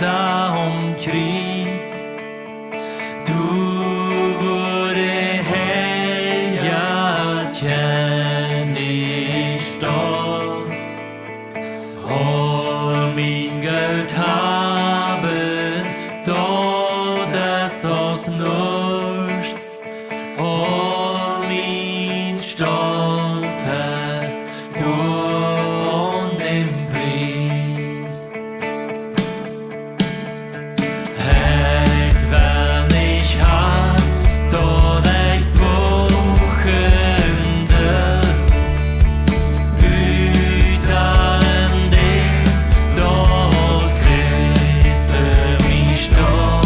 daar omkreet. Du wurde hell, ja, kenn ich stoff. All mein Geld haben, dort ist das nicht. All mein Stolz, du und den Preis. Het wel nicht hart, dort ich buchende. Üdalen dich, dort kriegst du mich stopp.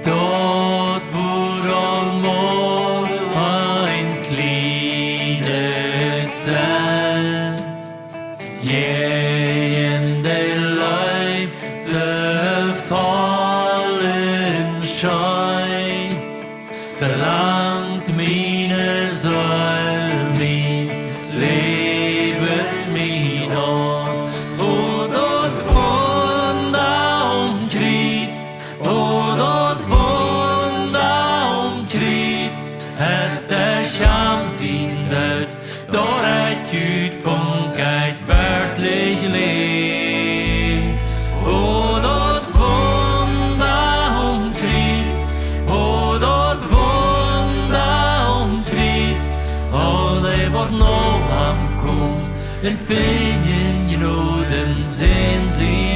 Dort wurde allmal ein kleine Zell. In der Leib der vollen Schein verlangt meine Seele, mein Leben, mein Ort. Oh, dort Wunder umkreuz, oh, dort Wunder umkreuz, es der Scham sin død, dort et Gud funket wörtlich lebt. Oh, dort Wunder umkreuz, oh, dort Wunder umkreuz, oh, det vart nog am kom, den fingen genoden sehen sie